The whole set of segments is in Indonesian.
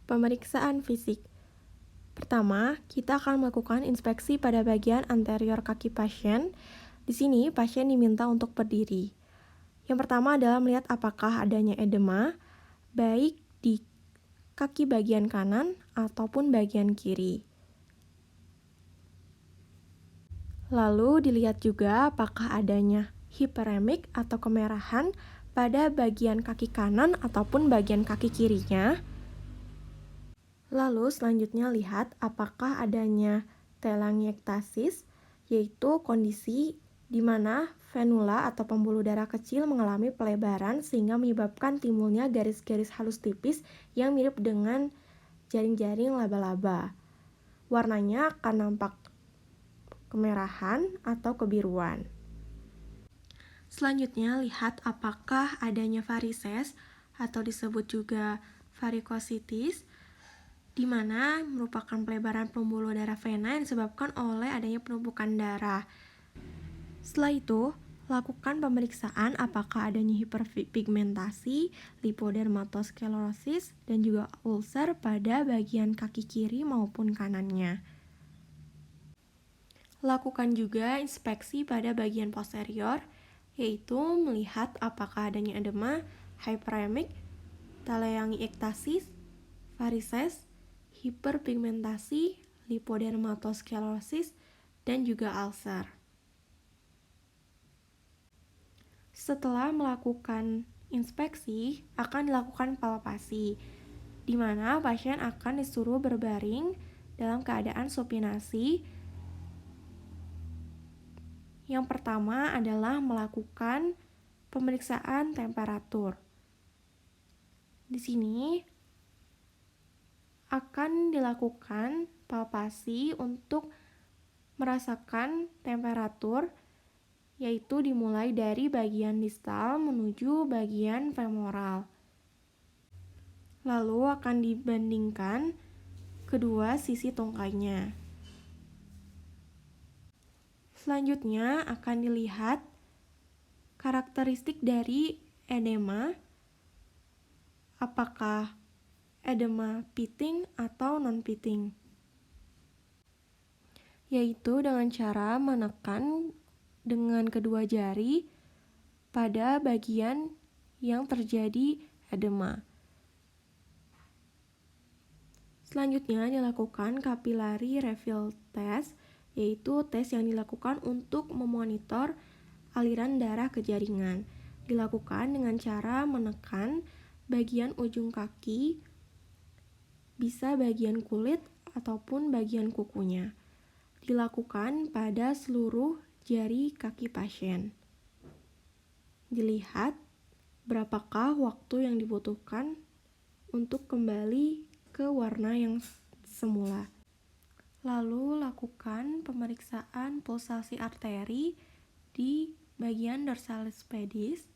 Pemeriksaan fisik. Pertama, kita akan melakukan inspeksi pada bagian anterior kaki pasien. Di sini, pasien diminta untuk berdiri. Yang pertama adalah melihat apakah adanya edema, baik di kaki bagian kanan ataupun bagian kiri. Lalu dilihat juga apakah adanya hiperemik atau kemerahan pada bagian kaki kanan ataupun bagian kaki kirinya. Lalu selanjutnya lihat apakah adanya telangiektasis, yaitu kondisi di mana venula atau pembuluh darah kecil mengalami pelebaran sehingga menyebabkan timbulnya garis-garis halus tipis yang mirip dengan jaring-jaring laba-laba. Warnanya akan nampak kemerahan atau kebiruan. Selanjutnya lihat apakah adanya varises atau disebut juga varikositis, di mana merupakan pelebaran pembuluh darah vena yang disebabkan oleh adanya penumpukan darah. Setelah itu, lakukan pemeriksaan apakah adanya hiperpigmentasi, lipodermatosklerosis, dan juga ulcer pada bagian kaki kiri maupun kanannya. Lakukan juga inspeksi pada bagian posterior, yaitu melihat apakah adanya edema, hyperemic, telangiektasis, varises, hiperpigmentasi, lipodermatosklerosis, dan juga ulcer. Setelah melakukan inspeksi, akan dilakukan palpasi, di mana pasien akan disuruh berbaring dalam keadaan supinasi. Yang pertama adalah melakukan pemeriksaan temperatur. Di sini akan dilakukan palpasi untuk merasakan temperatur, yaitu dimulai dari bagian distal menuju bagian femoral. Lalu akan dibandingkan kedua sisi tungkainya. Selanjutnya akan dilihat karakteristik dari edema, apakah edema pitting atau non-pitting, yaitu dengan cara menekan dengan kedua jari pada bagian yang terjadi edema. Selanjutnya dilakukan capillary refill test, yaitu tes yang dilakukan untuk memonitor aliran darah ke jaringan. Dilakukan dengan cara menekan bagian ujung kaki, bisa bagian kulit ataupun bagian kukunya. Dilakukan pada seluruh jari kaki pasien. Dilihat berapakah waktu yang dibutuhkan untuk kembali ke warna yang semula. Lalu lakukan pemeriksaan pulsasi arteri di bagian dorsalis pedis,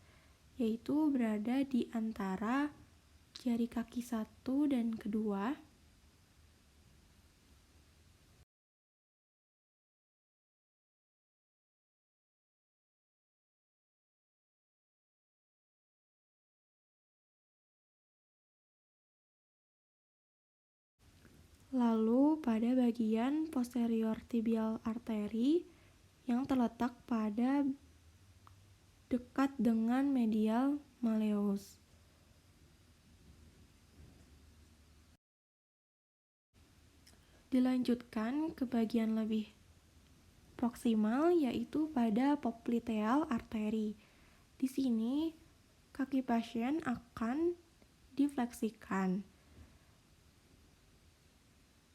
yaitu berada di antara jari kaki 1 dan kedua. Lalu pada bagian posterior tibial arteri yang terletak pada dekat dengan medial malleus. Dilanjutkan ke bagian lebih proksimal, yaitu pada popliteal arteri. Di sini kaki pasien akan difleksikan.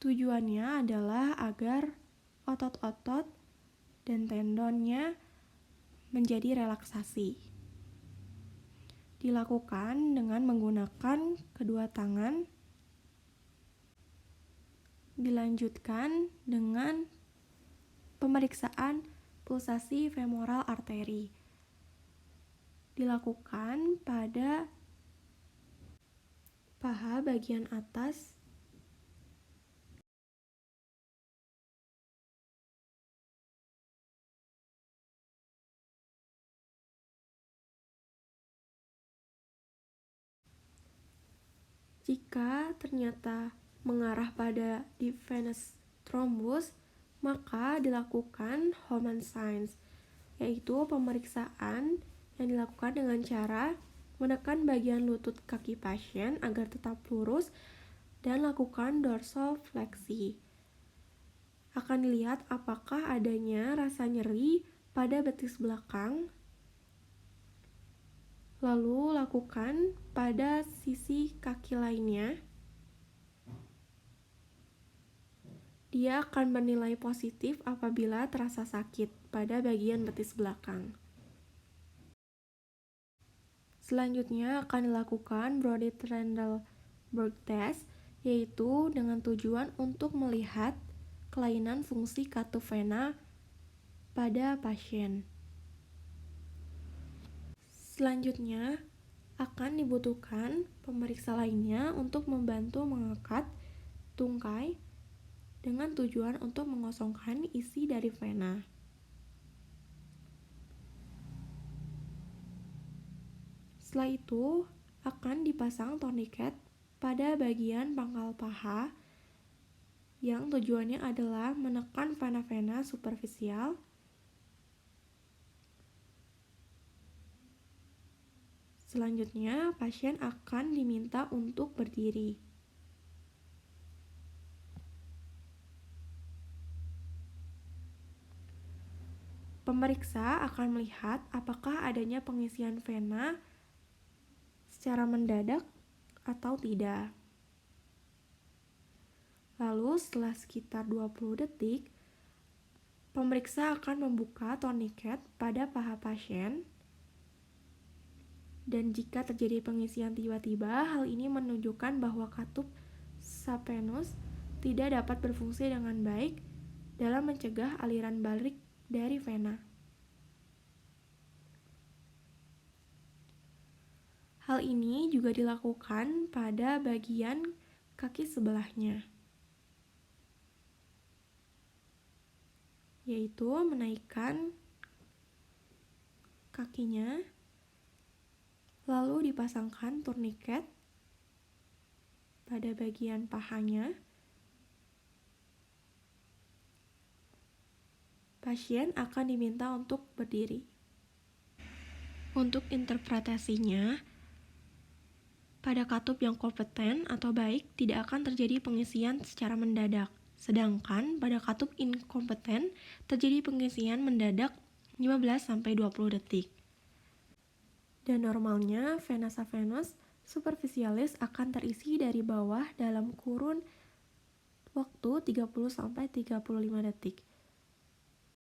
Tujuannya adalah agar otot-otot dan tendonnya menjadi relaksasi. Dilakukan dengan menggunakan kedua tangan. Dilanjutkan dengan pemeriksaan pulsasi femoral arteri. Dilakukan pada paha bagian atas Jika ternyata mengarah pada deep venous thrombus, maka dilakukan Homan Science, yaitu pemeriksaan yang dilakukan dengan cara menekan bagian lutut kaki pasien agar tetap lurus dan lakukan dorsofleksi. Akan dilihat apakah adanya rasa nyeri pada betis belakang, lalu lakukan pada sisi kaki lainnya. Dia akan bernilai positif apabila terasa sakit pada bagian betis belakang. Selanjutnya akan dilakukan Brodie-Trendelenburg test, yaitu dengan tujuan untuk melihat kelainan fungsi katup vena pada pasien. Selanjutnya akan dibutuhkan pemeriksa lainnya untuk membantu mengangkat tungkai dengan tujuan untuk mengosongkan isi dari vena. Setelah itu akan dipasang tourniquet pada bagian pangkal paha yang tujuannya adalah menekan vena-vena superficial. Selanjutnya, pasien akan diminta untuk berdiri. Pemeriksa akan melihat apakah adanya pengisian vena secara mendadak atau tidak. Lalu setelah sekitar 20 detik, pemeriksa akan membuka tourniquet pada paha pasien. Dan jika terjadi pengisian tiba-tiba, hal ini menunjukkan bahwa katup subvenous tidak dapat berfungsi dengan baik dalam mencegah aliran balik dari vena. Hal ini juga dilakukan pada bagian kaki sebelahnya, yaitu menaikkan kakinya, lalu dipasangkan tourniquet pada bagian pahanya. Pasien akan diminta untuk berdiri. Untuk interpretasinya, pada katup yang kompeten atau baik tidak akan terjadi pengisian secara mendadak, sedangkan pada katup inkompeten terjadi pengisian mendadak 15-20 detik. Dan normalnya vena subvenous superficialis akan terisi dari bawah dalam kurun waktu 30-35 detik.